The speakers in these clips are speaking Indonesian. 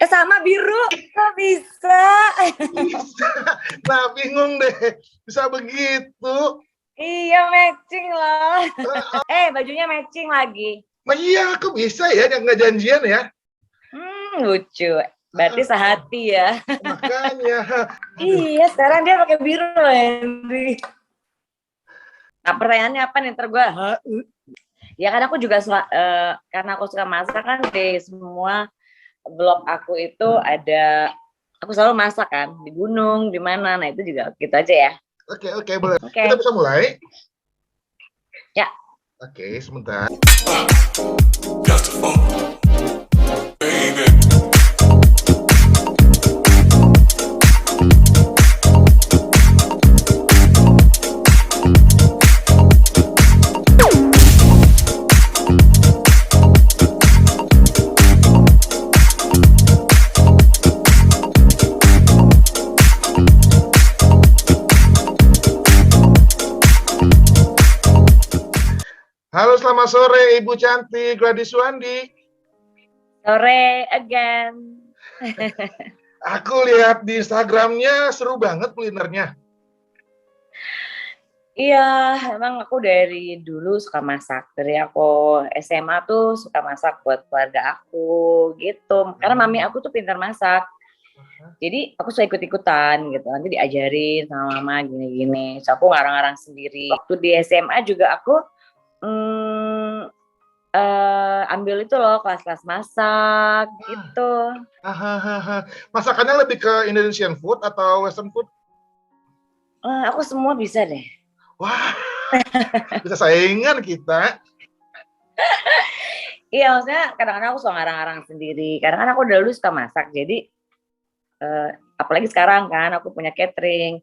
Sama biru. Kok bisa? Bisa. Nah, bingung deh. Bisa begitu. Iya, matching loh. Bajunya matching lagi. Iya, aku bisa ya, nggak janjian ya. Lucu. Berarti sehati ya. Makanya. Iya, sekarang dia pakai biru loh, Henry. Nah, pertanyaannya apa nih? Ntar gue, ya kan aku juga suka, karena aku suka masak kan, di semua blog aku itu ada, aku selalu masak kan, di gunung, di mana, nah itu juga gitu aja ya. Oke, boleh. Kita bisa mulai? Ya. Oke, sebentar. Halo, selamat sore Ibu cantik Gladys Suwandi. Sore again. Aku lihat di Instagramnya seru banget kulinernya. Iya, emang aku dari dulu suka masak. Dari aku SMA tuh suka masak buat keluarga aku gitu. Karena mami aku tuh pintar masak. Jadi aku suka ikut-ikutan gitu. Nanti diajarin sama mama gini-gini. So aku ngarang-ngarang sendiri. Waktu di SMA juga aku ambil itu loh kelas-kelas masak gitu. Masakannya lebih ke Indonesian food atau Western food? Aku semua bisa deh. Wah, bisa saingan kita. Iya, maksudnya kadang-kadang aku suka ngarang-ngarang sendiri. Kadang-kadang aku dulu suka masak, jadi apalagi sekarang kan aku punya catering.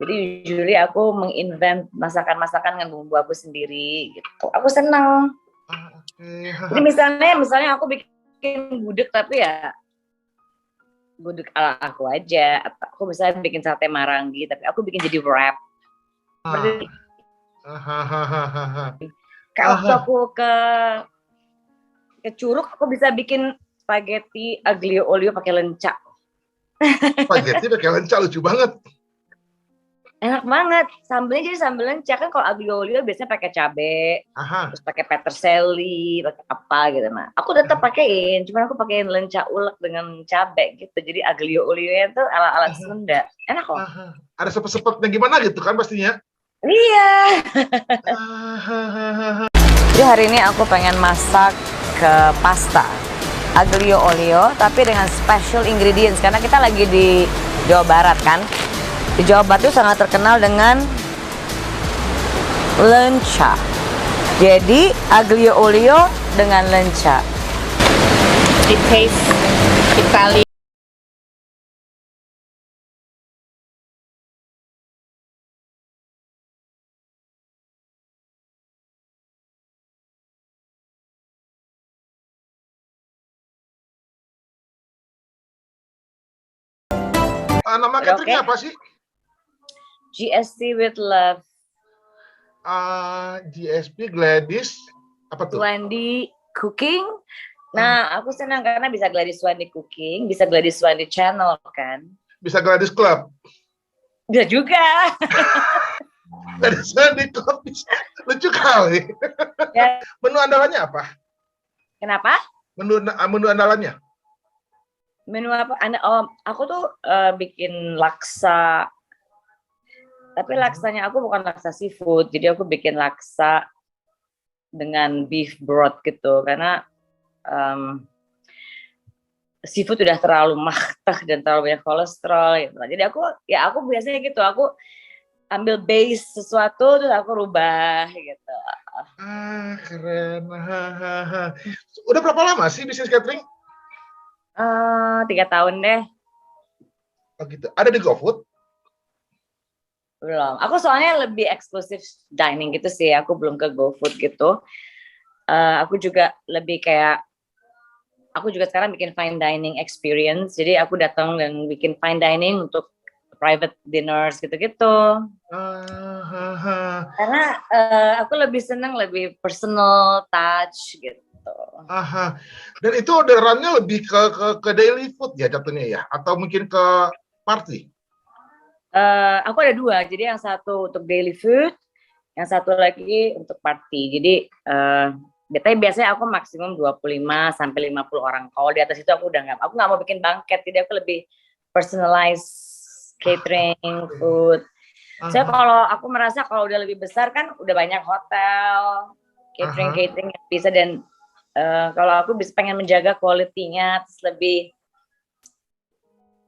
Jadi usually aku menginvent masakan-masakan dengan bumbu aku sendiri gitu. Aku senang. Jadi misalnya aku bikin gudeg tapi ya gudeg ala aku aja. Atau aku misalnya bikin sate marangi tapi aku bikin jadi wrap. Seperti kalau aku ke Curug, aku bisa bikin spaghetti aglio olio pakai lenca. Spaghetti pakai lenca lucu banget. Enak banget. Sambelnya jadi sambal lenca kan, kalau aglio olio biasanya pakai cabe, terus pakai peterselli, pakai apa gitu. Nah, aku tetap pakein, cuman aku pakein lenca ulek dengan cabe gitu. Jadi aglio olio-nya tuh ala-ala Sunda. Enak kok. Ada sepet-sepetnya gimana gitu kan pastinya. Iya. Jadi hari ini aku pengen masak ke pasta aglio olio tapi dengan special ingredients karena kita lagi di Jawa Barat kan. Di Jawa Barat itu sangat terkenal dengan lenca. Jadi aglio olio dengan lenca. It tastes Italian. Nama cateringnya apa sih? GSP with Love. GSP Gladys apa tuh? Suwandi Cooking. Nah, aku senang karena bisa Gladys Suwandi Cooking, bisa Gladys Suwandi Channel kan. Bisa Gladys Club. Bisa juga. Gladys Suwandi Club. Lucu kali. Ya. Menu andalannya apa? Kenapa? Menu andalannya? Menu apa? Aku tuh bikin laksa. Tapi laksanya aku bukan laksa seafood, jadi aku bikin laksa dengan beef broth gitu, karena seafood udah terlalu mahtah dan terlalu banyak kolesterol gitu. Jadi aku biasanya gitu, aku ambil base sesuatu terus aku rubah gitu. Keren. Udah berapa lama sih bisnis catering? 3 tahun deh. Oh gitu. Ada di GoFood? Belum. Aku soalnya lebih eksklusif dining gitu sih. Aku belum ke GoFood gitu. Aku juga lebih kayak, aku juga sekarang bikin fine dining experience. Jadi aku datang dan bikin fine dining untuk private dinners gitu-gitu. Karena aku lebih senang lebih personal touch gitu. gitu. Aha. Dan itu orderannya lebih ke daily food ya jatuhnya ya, atau mungkin ke party? Aku ada dua, jadi yang satu untuk daily food, yang satu lagi untuk party. Jadi biasanya aku maksimum 25 sampai 50 orang. Kalau di atas itu aku aku nggak mau bikin banket, jadi aku lebih personalized catering food. Saya kalau aku merasa kalau udah lebih besar kan udah banyak hotel, catering yang bisa, dan kalau aku bisa pengen menjaga kualitinya, terus lebih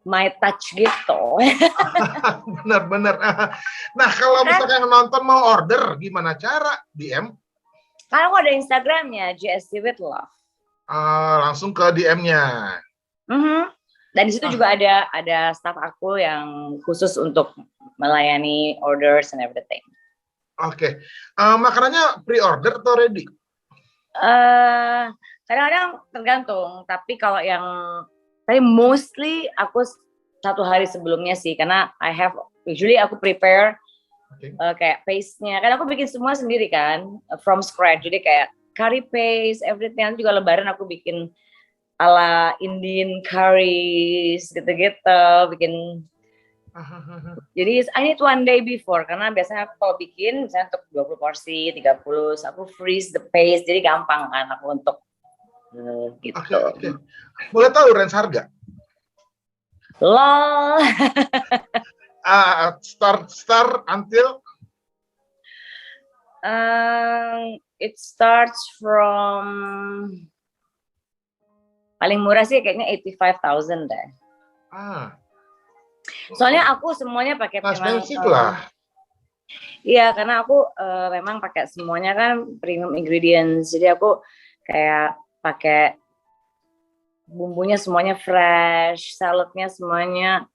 my touch gitu. Benar-benar. Nah, kalau misalkan nonton mau order, gimana cara, DM? Karena aku ada Instagramnya, GSC with Love. Langsung ke DM-nya. Dan di situ juga ada staff aku yang khusus untuk melayani orders and everything. Oke. Makanannya pre-order atau ready? Kadang-kadang tergantung, tapi kalau tapi mostly aku 1 hari sebelumnya sih, karena usually aku prepare kayak paste-nya, kan aku bikin semua sendiri kan, from scratch, jadi kayak curry paste, everything. Nanti juga lebaran aku bikin ala Indian curries gitu-gitu, bikin. Jadi I need 1 day before, karena biasanya aku kalau bikin misalnya untuk 20 porsi, 30, aku freeze the paste, jadi gampang kan aku untuk gitu. Okay. Boleh tahu range harga? Lol. Start until? It starts from paling murah sih kayaknya 85,000 deh. Soalnya aku semuanya pakai lah. Iya, karena aku memang pakai semuanya kan premium ingredients. Jadi aku kayak pakai bumbunya semuanya fresh, saladnya semuanya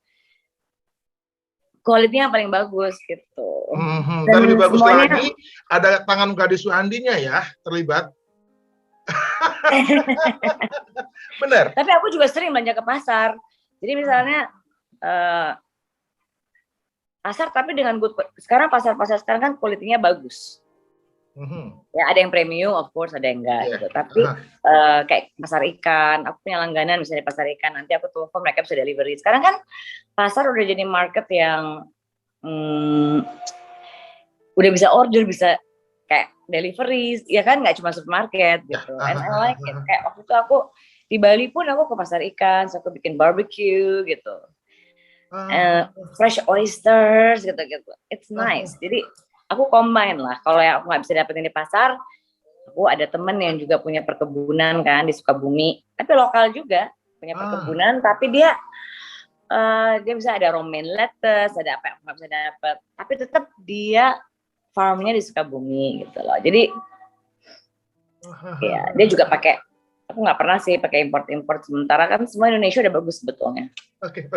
kualitinya paling bagus gitu. Dan lebih bagus semuanya, lagi ada tangan gadis Suhandinya ya terlibat. Benar. Tapi aku juga sering belanja ke pasar. Jadi misalnya pasar, tapi dengan sekarang pasar-pasar sekarang kan kualitinya bagus. Ya ada yang premium, of course, ada yang enggak gitu. Tapi kayak pasar ikan, aku punya langganan misalnya pasar ikan, nanti aku telepon mereka bisa delivery. Sekarang kan pasar udah jadi market yang udah bisa order, bisa kayak delivery, ya kan, nggak cuma supermarket gitu. And I like it. Kayak waktu itu aku di Bali pun aku ke pasar ikan, so aku bikin barbecue gitu. Fresh oysters gitu-gitu. It's nice. Jadi aku combine lah. Kalau yang aku nggak bisa dapetin di pasar, aku ada temen yang juga punya perkebunan kan di Sukabumi, tapi lokal juga punya perkebunan, tapi dia bisa ada romaine lettuce, ada apa yang nggak bisa dapat, tapi tetap dia farmnya di Sukabumi gitu loh. Jadi ya dia juga pakai, aku nggak pernah sih pakai import sementara kan semua Indonesia udah bagus sebetulnya. Oke.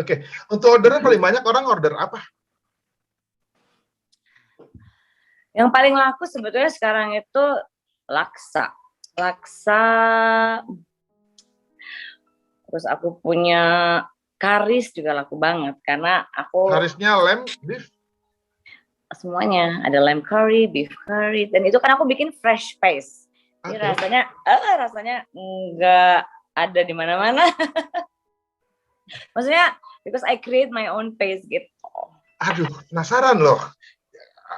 Untuk orderan paling banyak orang order apa? Yang paling laku sebetulnya sekarang itu laksa. Terus aku punya karis juga laku banget karena aku. Karisnya lamb, beef? Semuanya ada lamb curry, beef curry, dan itu kan aku bikin fresh paste. Jadi rasanya nggak ada di mana-mana. Maksudnya because I create my own paste gitu. Aduh, penasaran loh.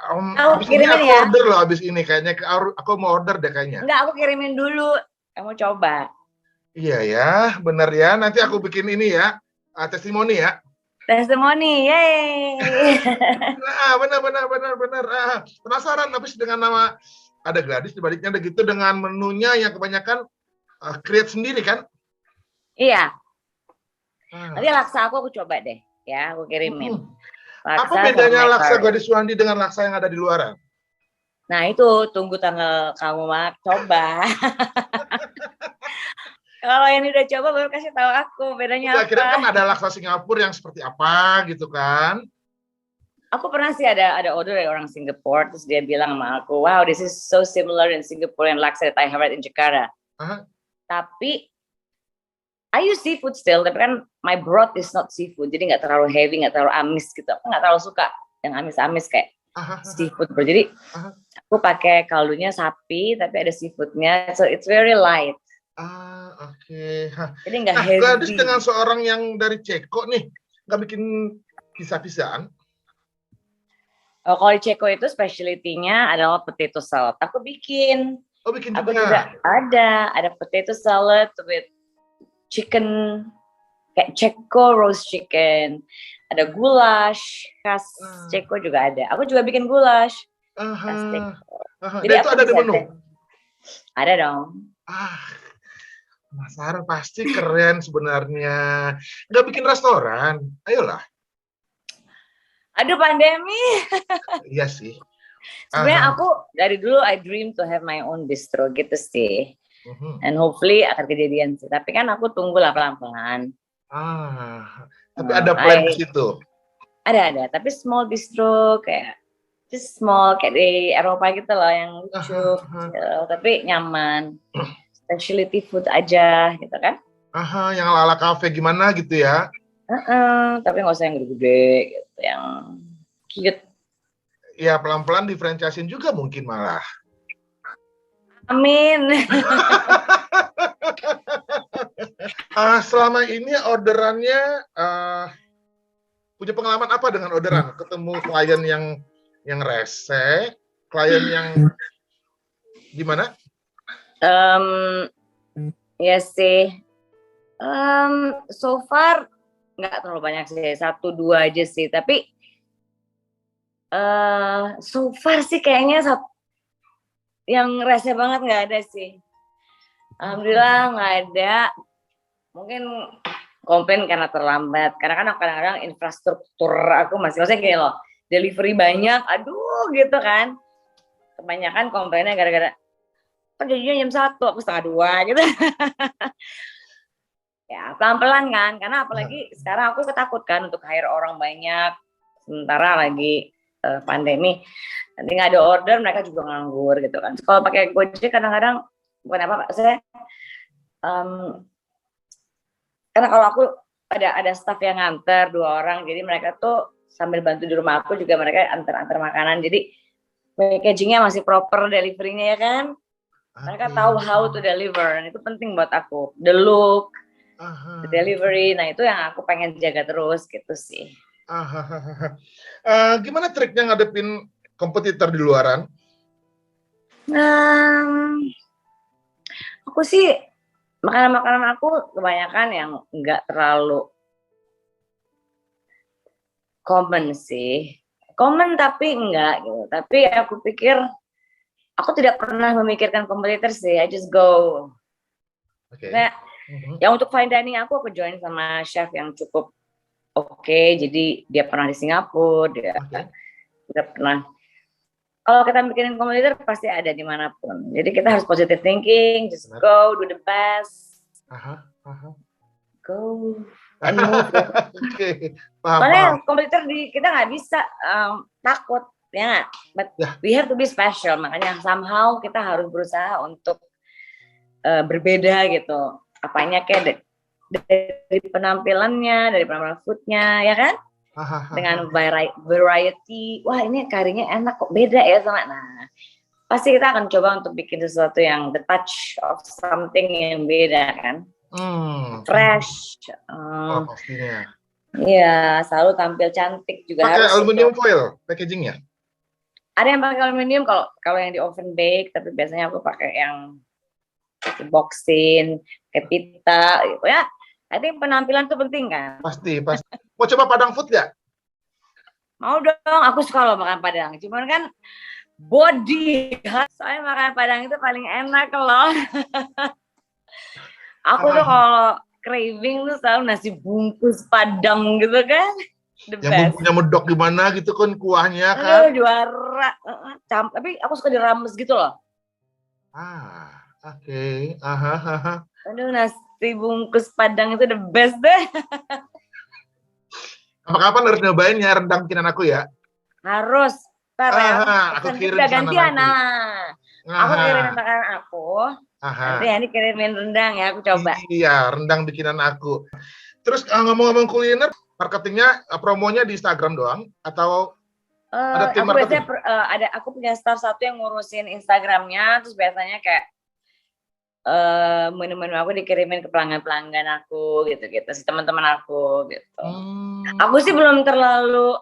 Aku kirimin aku order loh abis ini, kayaknya aku mau order deh kayaknya. Enggak, aku kirimin dulu. Kamu coba. Iya ya, benar ya. Nanti aku bikin ini ya, testimoni ya. Testimoni, yeay. Benar. Penasaran habis dengan nama ada Gladys di baliknya, ada gitu dengan menunya yang kebanyakan create sendiri kan? Iya. Nanti laksa aku coba deh, ya aku kirimin. Apa bedanya laksa Gladys Suhandi dengan laksa yang ada di luaran? Nah itu tunggu tanggal kamu coba. Kalau yang udah coba baru kasih tahu aku bedanya apa. Kira-kira kan ada laksa Singapura yang seperti apa gitu kan? Aku pernah sih ada order dari orang Singapura, terus dia bilang sama aku, wow, this is so similar in Singaporean laksa that I have in Jakarta. Tapi I use seafood still, tapi kan my broth is not seafood, jadi nggak terlalu heavy, nggak terlalu amis gitu. Aku nggak terlalu suka yang amis-amis kayak seafood bro. Jadi aku pakai kaldunya sapi tapi ada seafoodnya, so it's very light. Oke. Jadi nggak Nah, heavy. Gladys dengan seorang yang dari Ceko nih, nggak bikin pisah-pisahan? Kalau di Ceko itu specialty-nya adalah potato salad. Aku bikin. Bikin Aku juga. juga ada potato salad with chicken, kayak Ceko roast chicken. Ada goulash khas Ceko juga ada. Aku juga bikin goulash khas Ceko. Jadi itu ada di menu? Ada dong. Penasaran, pasti keren sebenarnya. Nggak bikin restoran, ayolah. Aduh, pandemi. Iya sih. Sebenarnya aku dari dulu I dream to have my own bistro gitu sih. And hopefully akan kejadian sih. Tapi kan aku tunggulah pelan-pelan. Tapi ada plan ke situ? Ada. Tapi small bistro kayak just small kayak di Eropa gitu loh yang lucu, tapi nyaman. Specialty food aja gitu kan? Yang ala cafe gimana gitu ya? Tapi nggak usah yang gede-gede gitu, yang cute. Ya pelan-pelan di franchise-in juga mungkin malah. Amin. Selama ini orderannya punya pengalaman apa dengan orderan? Ketemu klien yang rese, klien yang gimana? Ya sih. So far nggak terlalu banyak sih, 1-2 aja sih. Tapi so far sih kayaknya yang rese banget nggak ada sih. Alhamdulillah nggak ada. Mungkin komplain karena terlambat. Karena kan kadang-kadang infrastruktur aku maksudnya gini loh, delivery banyak, aduh gitu kan. Kebanyakan komplainnya gara-gara kan jadinya jam 1, aku 1:30 gitu. Ya pelan-pelan kan, karena apalagi sekarang aku ketakutkan untuk hire orang banyak, sementara lagi pandemi, nanti nggak ada order mereka juga nganggur gitu kan. Kalau pakai Gojek kadang-kadang bukan apa saya, karena kalau aku ada staff yang nganter 2 orang, jadi mereka tuh sambil bantu di rumah aku juga mereka antar makanan, jadi packagingnya masih proper, deliverynya ya kan. Mereka tahu how to deliver, itu penting buat aku. The look, the delivery, nah itu yang aku pengen jaga terus gitu sih. Gimana triknya ngadepin kompetitor di luaran? Aku sih makanan aku kebanyakan yang nggak terlalu common sih. Common tapi enggak gitu. Tapi aku pikir aku tidak pernah memikirkan kompetitor sih. I just go. Nah, yang untuk fine dining aku join sama chef yang cukup oke. Jadi dia pernah di Singapura, dia pernah. Kalau kita mikirin kompetitor pasti ada dimanapun. Jadi kita harus positive thinking, just go, do the best. Go and move. Soalnya kompetitor kita nggak bisa takut. Ya, but we have to be special. Makanya somehow kita harus berusaha untuk berbeda gitu. Apanya kayak dari penampilannya, dari penampilan foodnya, ya kan? Dengan variety. Wah ini karinya enak kok, beda ya sama. Nah, pasti kita akan coba untuk bikin sesuatu yang the touch of something yang beda kan? Fresh. Pastinya. Iya, selalu tampil cantik juga. Pakai aluminium foil packagingnya? Ada yang pakai aluminium kalau yang di oven bake, tapi biasanya aku pakai yang boxin, kayak pita, gitu ya. I think penampilan itu penting kan? Pasti. Mau coba Padang food gak? Mau dong, aku suka loh makan Padang. Cuman kan body, soalnya makan Padang itu paling enak loh. Aku tuh kalau craving tuh selalu nasi bungkus Padang gitu kan. Yang bumbunya medok gimana gitu kan, kuahnya kan. Juara. Tapi aku suka dirames gitu loh. Oke. Aduh, nasi bungkus Padang itu the best deh. Kapan harus nyobain ya rendang bikinan aku ya? Harus. Aku kirim udah gantian. Aku kirimin makanan aku. Nanti Hani kirimin rendang ya, aku coba. Iya, rendang bikinan aku. Terus ngomong-ngomong kuliner, marketingnya, promonya di Instagram doang atau? Ada tim Aku biasanya marketing? aku punya staff satu yang ngurusin Instagramnya, terus biasanya kayak menu-menu aku dikirimin ke pelanggan-pelanggan aku gitu-gitu, si teman-teman aku gitu. Hmm. Aku sih belum terlalu,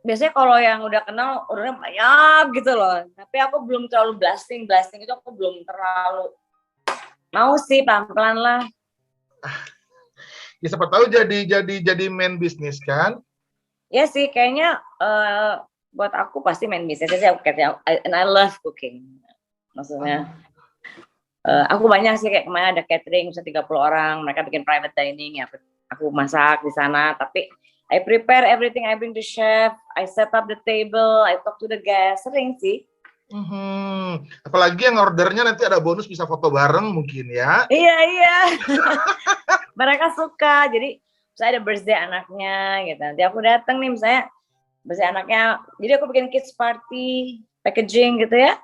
biasanya kalau yang udah kenal ordernya banyak gitu loh. Tapi aku belum terlalu blasting itu aku belum terlalu mau sih, pelan-pelan lah. Ya siapa tahu jadi main bisnis kan? Ya sih kayaknya buat aku pasti main bisnis sih aku kayak, and I love cooking. Maksudnya aku banyak sih, kayak kemarin ada catering bisa 30 orang, mereka bikin private dining ya, aku masak di sana, tapi I prepare everything, I bring the chef, I set up the table, I talk to the guests, sering sih. Apalagi yang ordernya nanti ada bonus bisa foto bareng mungkin ya. Iya. Mereka suka. Jadi saya ada birthday anaknya gitu. Nanti aku datang nih misalnya birthday anaknya. Jadi aku bikin kids party, packaging gitu ya.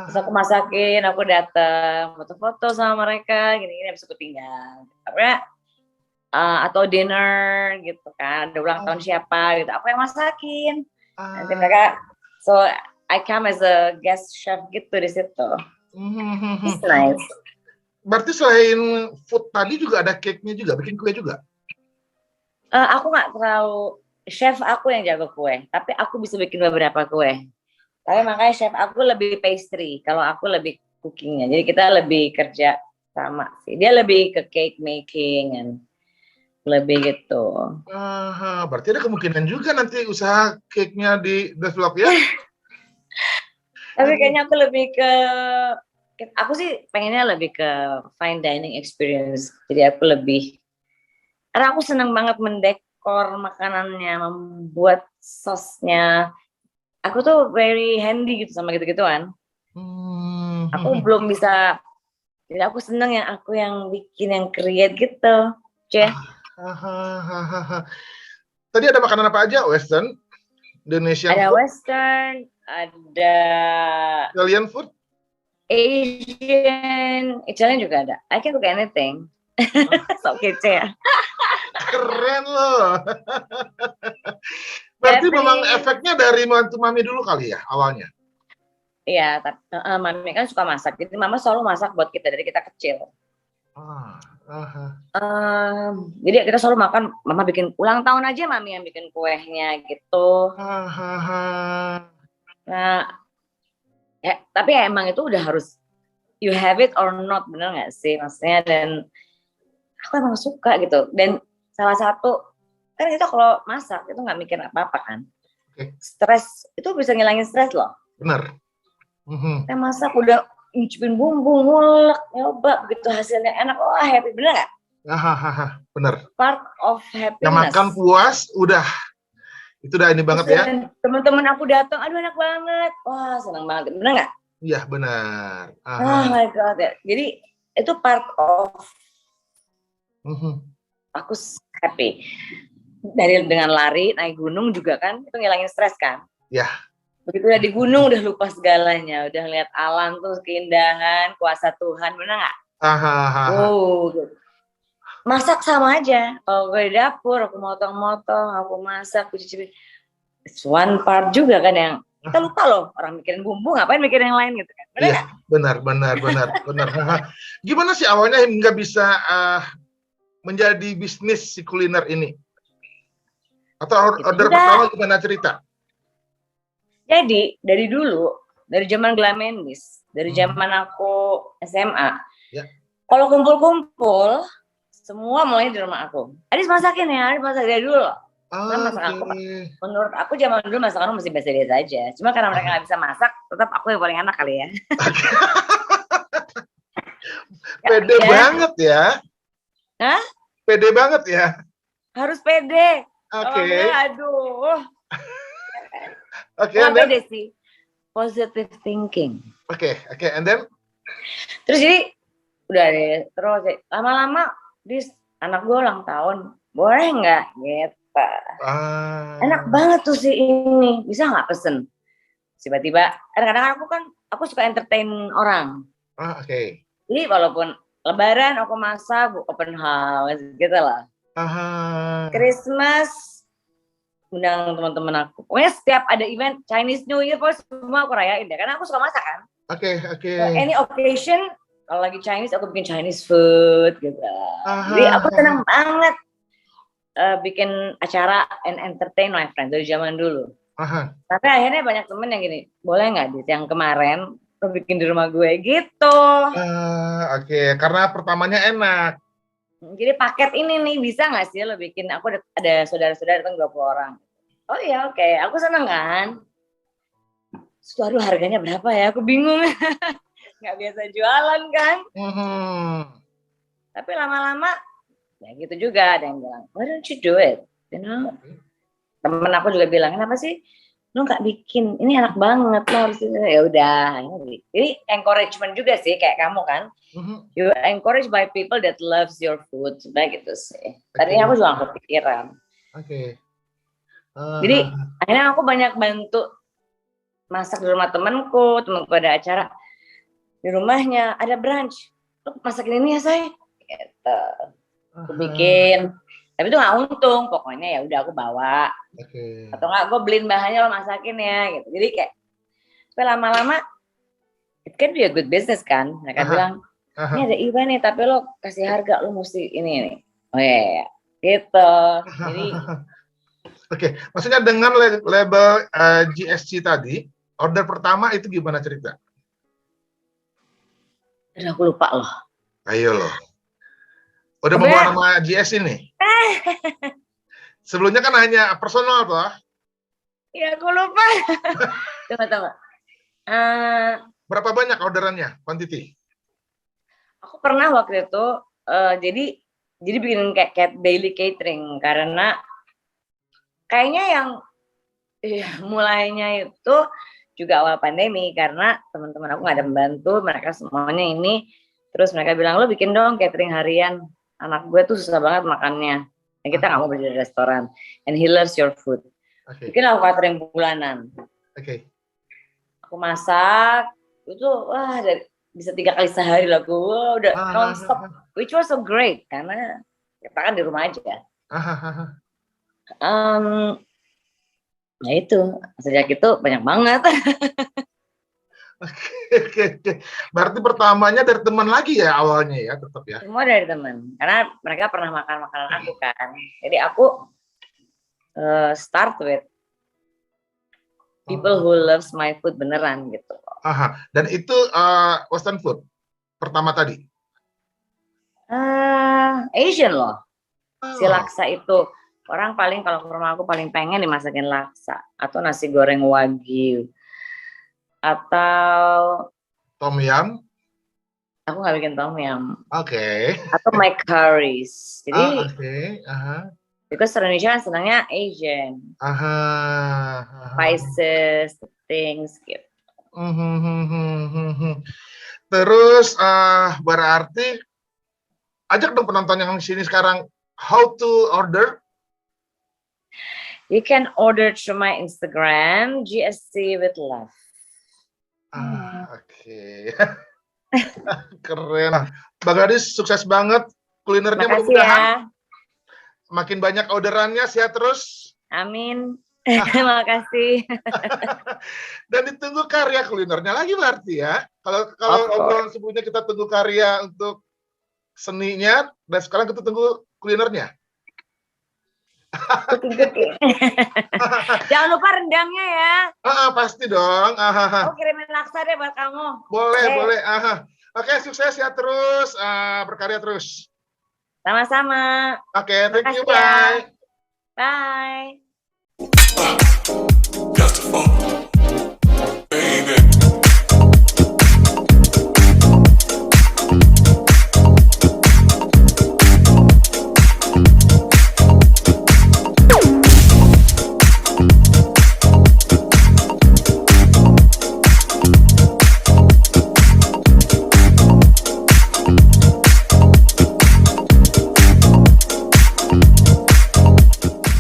Terus aku masakin, aku datang, foto-foto sama mereka, gini-gini habis aku tinggal. Atau dinner gitu kan, ada ulang tahun siapa gitu, aku yang masakin. Nanti mereka, so I come as a guest chef gitu di situ. It's nice. Berarti selain food tadi juga ada cake-nya juga, bikin kue juga? Aku nggak terlalu, chef aku yang jago kue, tapi aku bisa bikin beberapa kue. Tapi makanya chef aku lebih pastry, kalau aku lebih cookingnya. Jadi kita lebih kerja sama sih. Dia lebih ke cake making and lebih gitu. Berarti ada kemungkinan juga nanti usaha cake-nya di develop ya? Tapi kayaknya aku lebih ke, aku sih pengennya lebih ke fine dining experience. Jadi aku lebih, karena aku senang banget mendekor makanannya, membuat sosnya. Aku tuh very handy gitu sama gitu-gituan. Aku belum bisa, jadi aku seneng yang aku yang bikin, yang create gitu. Tadi ada makanan apa aja? Western, Indonesian Ada food, Western, ada Italian food. Italian juga ada. I can cook anything. So kece ya. Keren loh. Berarti memang efeknya dari mantu mami dulu kali ya awalnya? Iya, tapi mami kan suka masak. Jadi mama selalu masak buat kita dari kita kecil. Jadi kita selalu makan, mama bikin ulang tahun aja mami yang bikin kuenya gitu. Nah, ya, tapi ya emang itu udah harus you have it or not, bener nggak sih maksudnya? Dan aku emang suka gitu. Dan salah satu kan kita kalau masak itu nggak mikir apa-apa kan. Stres itu bisa ngilangin stres loh. Benar. Kita masak udah nyicipin bumbu, ngulek, nyoba, begitu hasilnya enak, wah happy, bener nggak? Bener. Part of happiness. Yang makan puas, udah itu udah ini banget ya. Teman-teman aku datang, aduh enak banget, wah senang banget, bener nggak? Iya benar. Oh my god, ya. Jadi itu part of aku happy. Dengan lari, naik gunung juga kan, itu ngilangin stres kan? Ya. Begitu udah di gunung udah lupa segalanya, udah lihat alam tuh keindahan, kuasa Tuhan, bener nggak? Gitu. Masak sama aja. Kalau gue di dapur, aku motong-motong, aku masak, aku cuci. It's one part juga kan yang kita lupa loh, orang mikirin bumbu, ngapain mikirin yang lain gitu kan? Bener iya, benar. Gimana sih awalnya hingga bisa menjadi bisnis si kuliner ini? Atau order pertama gimana cerita? Jadi dari dulu, dari zaman Glamendis, dari zaman aku SMA, kalau kumpul-kumpul, semua mulai di rumah aku. Adis masakin ya, Adis masak dari dulu loh. Masak aku, menurut aku zaman dulu masakan masih biasa-biasa aja. Cuma karena mereka nggak bisa masak, tetap aku yang paling enak kali ya. Pede banget ya. Hah? Pede banget ya. Harus pede. Oke. Aduh. Oke, and then pede sih. Positive thinking. Oke, and then terus jadi udah deh, terus lama-lama anak gue ulang tahun, boleh nggak gitu. Enak banget tuh si ini, bisa nggak pesen? Tiba-tiba kadang-kadang aku suka entertain orang. Oke. Jadi walaupun Lebaran aku masak, open house gitu lah. Christmas undang teman-teman aku. Pokoknya setiap ada event Chinese New Year, pokoknya semua aku rayain deh. Karena aku suka masak kan. Oke. Any occasion, kalau lagi Chinese, aku bikin Chinese food gitu. Jadi aku senang banget bikin acara and entertain my friends dari zaman dulu. Tapi akhirnya banyak temen yang gini, boleh nggak Dit, yang kemarin lo bikin di rumah gue gitu. Oke, karena pertamanya enak. Jadi paket ini nih, bisa nggak sih lo bikin, aku ada saudara-saudara datang 20 orang. Oh iya, oke. Aku seneng kan. Aduh, harganya berapa ya? Aku bingung. Nggak biasa jualan kan. Tapi lama-lama, ya gitu juga. Ada yang bilang, why don't you do it? You know? Temen aku juga bilang, kenapa sih lo nggak bikin? Ini enak banget, lo harus. Ya udah. Jadi encouragement juga sih, kayak kamu kan. You encouraged by people that loves your food, sebenarnya gitu sih. Tadinya aku juga nggak kepikiran. Jadi akhirnya aku banyak bantu masak di rumah temanku ada acara di rumahnya, ada brunch, lo masakin ini ya saya, gitu. Aku bikin, tapi itu nggak untung, pokoknya ya udah aku bawa, atau nggak gue beliin bahannya lo masakin ya, gitu. Jadi kayak, tapi lama-lama it can be a good business kan, mereka bilang. Ini ada event nih, tapi lo kasih harga, lo mesti ini nih. Oh iya, gitu. Jadi, maksudnya dengan label GSC tadi, order pertama itu gimana cerita? Udah aku lupa loh. Ayo loh. Udah membawa nama GSC nih? Sebelumnya kan hanya personal toh? Iya, aku lupa. Tunggu. Berapa banyak orderannya, quantity? Aku pernah waktu itu jadi bikin kayak daily catering, karena kayaknya yang mulainya itu juga awal pandemi, karena teman-teman aku nggak ada membantu, mereka semuanya ini, terus mereka bilang, lo bikin dong catering harian, anak gue tuh susah banget makannya, dan kita nggak mau beli di restoran, and he loves your food. Bikin aku catering bulanan. Aku masak, itu wah bisa 3 kali sehari lah, gue udah non-stop, which was so great, karena kita kan di rumah aja. Ya itu, sejak itu banyak banget. Oke. Berarti pertamanya dari teman lagi ya awalnya ya, tetap ya? Semua dari teman, karena mereka pernah makan makanan aku kan. Jadi aku start with people who loves my food beneran gitu. Dan itu Western food pertama tadi? Asian loh. Si laksa itu. Orang paling, kalau ke rumah aku paling pengen dimasakin laksa. Atau nasi goreng wagyu. Atau tom yum? Aku nggak bikin tom yum. Oke. Atau my curries. Jadi, because Indonesia kan senangnya Asian. Spices, things gitu. Terus berarti ajak dong penonton yang di sini sekarang, how to order? You can order through my Instagram, GSC with Love. Oke. Keren. Bang Gadis, sukses banget kulinernya, mudah-mudahan. Makin banyak orderannya, sehat terus. Amin. Terima kasih. Dan ditunggu karya kulinernya lagi berarti ya. Kalau obrolan sebelumnya kita tunggu karya untuk seninya, dan sekarang kita tunggu kulinernya. Jangan lupa rendangnya ya. Pasti dong. Aku kirimin laksa deh buat kamu. Boleh. Oke, sukses ya terus, berkarya terus. Sama-sama. Oke, thank you, bye. Bye. Got the phone.